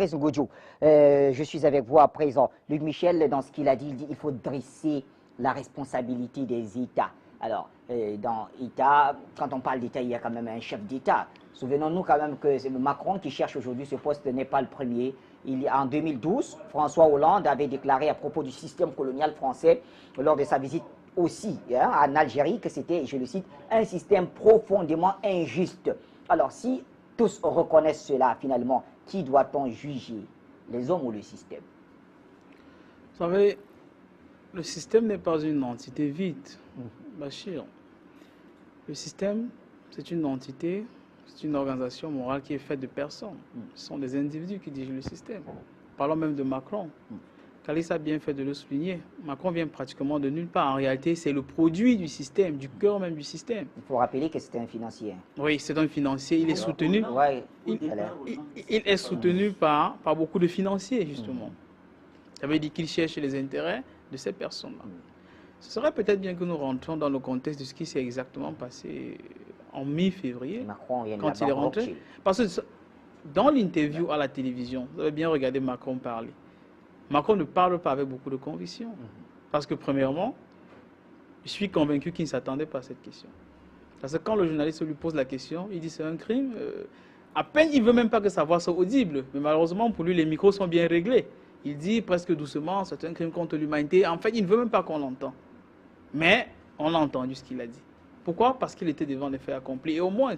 Président Godjo, je suis avec vous à présent. Luc Michel, dans ce qu'il a dit, il dit qu'il faut dresser la responsabilité des États. Alors, dans l'État, quand on parle d'État, il y a quand même un chef d'État. Souvenons-nous quand même que c'est Macron qui cherche aujourd'hui ce poste n'est pas le premier. En 2012, François Hollande avait déclaré à propos du système colonial français, lors de sa visite aussi en Algérie, que c'était, je le cite, un système profondément injuste. Alors, si tous reconnaissent cela, finalement, qui doit-on juger, les hommes ou le système? Vous savez, le système n'est pas une entité vide, Bachir. Le système, c'est une entité, c'est une organisation morale qui est faite de personnes. Ce sont des individus qui dirigent le système. Parlons même de Macron. Kalis a bien fait de le souligner. Macron vient pratiquement de nulle part. En réalité, c'est le produit du système, du cœur même du système. Il faut rappeler que c'est un financier. Oui, c'est un financier. Il est soutenu. Ouais. Il est soutenu par beaucoup de financiers, justement. Ça veut dire qu'il cherche les intérêts de ces personnes-là. Ce serait peut-être bien que nous rentrions dans le contexte de ce qui s'est exactement passé en mi-février, quand il est rentré. Parce que dans l'interview à la télévision, vous avez bien regardé Macron parler. Macron ne parle pas avec beaucoup de conviction. Parce que premièrement, je suis convaincu qu'il ne s'attendait pas à cette question. Parce que quand le journaliste lui pose la question, il dit c'est un crime. À peine, il ne veut même pas que sa voix soit audible. Mais malheureusement, pour lui, les micros sont bien réglés. Il dit presque doucement, c'est un crime contre l'humanité. En fait, il ne veut même pas qu'on l'entende. Mais on a entendu ce qu'il a dit. Pourquoi? Parce qu'il était devant les faits accomplis. Et au moins,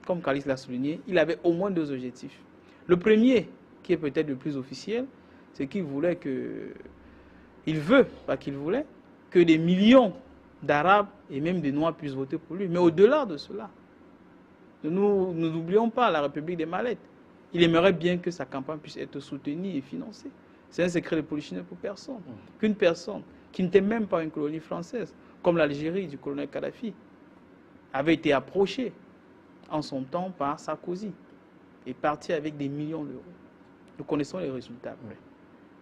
comme Kalis l'a souligné, il avait au moins deux objectifs. Le premier, qui est peut-être le plus officiel, c'est qu'il voulait que... Il veut, pas qu'il voulait, que des millions d'Arabes et même des Noirs puissent voter pour lui. Mais au-delà de cela, nous n'oublions pas la République des Mallettes. Il aimerait bien que sa campagne puisse être soutenue et financée. C'est un secret de polichinelle pour personne. Qu'une personne qui n'était même pas une colonie française, comme l'Algérie du colonel Kadhafi, avait été approchée en son temps par Sarkozy et parti avec des millions d'euros. Nous connaissons les résultats après.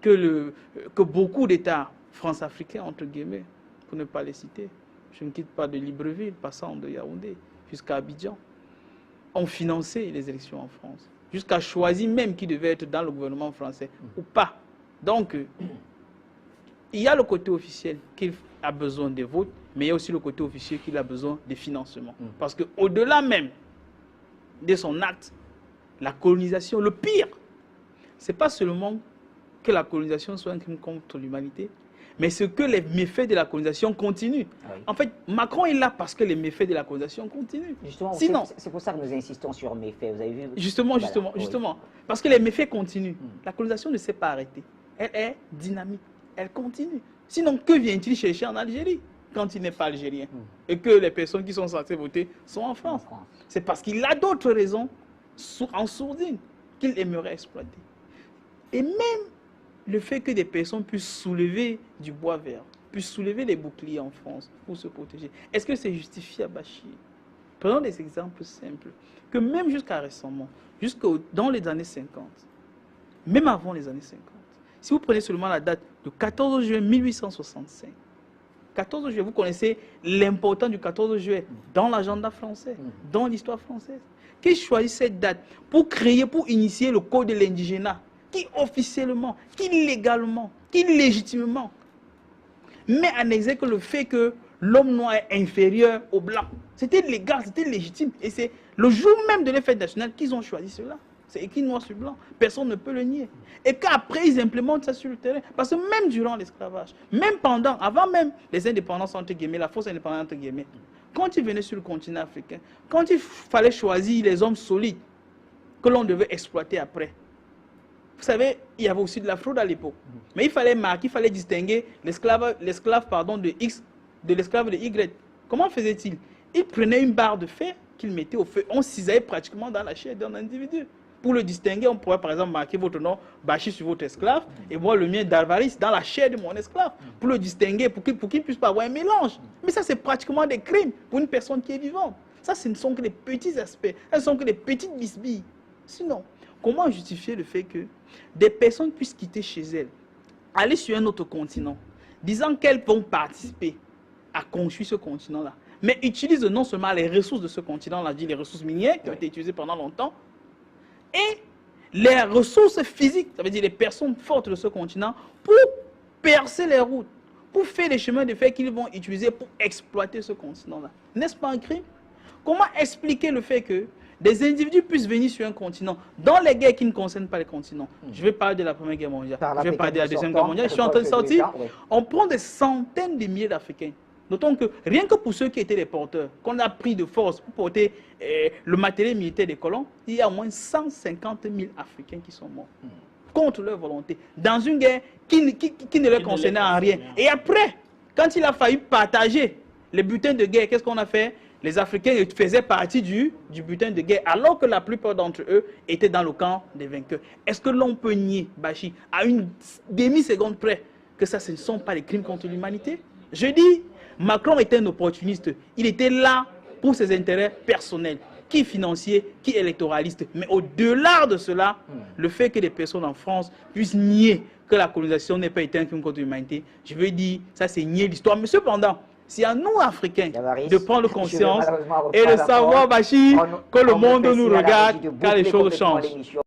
Que beaucoup d'États france-africains, entre guillemets, pour ne pas les citer, je ne quitte pas de Libreville, passant de Yaoundé jusqu'à Abidjan, ont financé les élections en France, jusqu'à choisir même qui devait être dans le gouvernement français ou pas. Donc, il y a le côté officiel qu'il a besoin des votes, mais il y a aussi le côté officiel qu'il a besoin des financements. Parce qu'au-delà même de son acte, la colonisation, le pire, ce n'est pas seulement que la colonisation soit un crime contre l'humanité, mais c'est que les méfaits de la colonisation continuent. Oui. En fait, Macron est là parce que les méfaits de la colonisation continuent. Justement, c'est pour ça que nous insistons sur méfaits. Vous avez vu? Justement. Parce que les méfaits continuent. La colonisation ne s'est pas arrêtée. Elle est dynamique. Elle continue. Sinon, que vient-il chercher en Algérie quand il n'est pas algérien et que les personnes qui sont censées voter sont en France? C'est parce qu'il a d'autres raisons en sourdine qu'il aimerait exploiter. Et même le fait que des personnes puissent soulever du bois vert, puissent soulever des boucliers en France pour se protéger, est-ce que c'est justifié à Bachir? Prenons des exemples simples. Que même jusqu'à récemment, dans les années 50, même avant les années 50, si vous prenez seulement la date du 14 juin 1865, 14 juillet, vous connaissez l'importance du 14 juillet dans l'agenda français, dans l'histoire française. Qui choisit cette date pour créer, pour initier le code de l'indigénat? Qui officiellement, qui légalement, qui légitimement met en exergue le fait que l'homme noir est inférieur au blanc. C'était légal, c'était légitime. Et c'est le jour même de la fête nationale qu'ils ont choisi cela. C'est écrit noir sur blanc. Personne ne peut le nier. Et qu'après, ils implémentent ça sur le terrain. Parce que même durant l'esclavage, même pendant, avant même les indépendances, entre guillemets, la fausse indépendance, entre guillemets, quand ils venaient sur le continent africain, quand il fallait choisir les hommes solides que l'on devait exploiter après, vous savez, il y avait aussi de la fraude à l'époque. Mais il fallait marquer, il fallait distinguer l'esclave de X de l'esclave de Y. Comment faisait-il? Il prenait une barre de fer qu'il mettait au feu. On cisaillait pratiquement dans la chair d'un individu. Pour le distinguer, on pourrait par exemple marquer votre nom Bachir sur votre esclave et moi le mien d'Alvaris dans la chair de mon esclave. Pour le distinguer, pour qu'il ne puisse pas avoir un mélange. Mais ça, c'est pratiquement des crimes pour une personne qui est vivante. Ça, ce ne sont que des petits aspects. Ce ne sont que des petites bisbilles. Sinon, comment justifier le fait que des personnes puissent quitter chez elles, aller sur un autre continent, disant qu'elles vont participer à construire ce continent-là, mais utilisent non seulement les ressources de ce continent-là, dit les ressources minières qui ont été utilisées pendant longtemps, et les ressources physiques, ça veut dire les personnes fortes de ce continent, pour percer les routes, pour faire les chemins de fer qu'ils vont utiliser pour exploiter ce continent-là. N'est-ce pas un crime? Comment expliquer le fait que des individus puissent venir sur un continent, dans les guerres qui ne concernent pas les continents? Je vais parler de la Première Guerre mondiale, je vais parler de la Deuxième Guerre mondiale, je suis en train de sortir. On prend des centaines de milliers d'Africains. Notons que rien que pour ceux qui étaient les porteurs, qu'on a pris de force pour porter le matériel militaire des colons, il y a au moins 150 000 Africains qui sont morts contre leur volonté, dans une guerre qui ne leur concernait en rien. Et après, quand il a fallu partager les butins de guerre, qu'est-ce qu'on a fait? Les Africains faisaient partie du butin de guerre, alors que la plupart d'entre eux étaient dans le camp des vainqueurs. Est-ce que l'on peut nier, Bachir, à une demi-seconde près, que ça, ce ne sont pas des crimes contre l'humanité? Je dis, Macron était un opportuniste. Il était là pour ses intérêts personnels, qui financiers, qui électoralistes. Mais au-delà de cela, le fait que des personnes en France puissent nier que la colonisation n'ait pas été un crime contre l'humanité, je veux dire, ça c'est nier l'histoire. Mais cependant, c'est à nous, Africains, de prendre conscience et de savoir, Bachir, que le monde nous regarde quand les choses changent.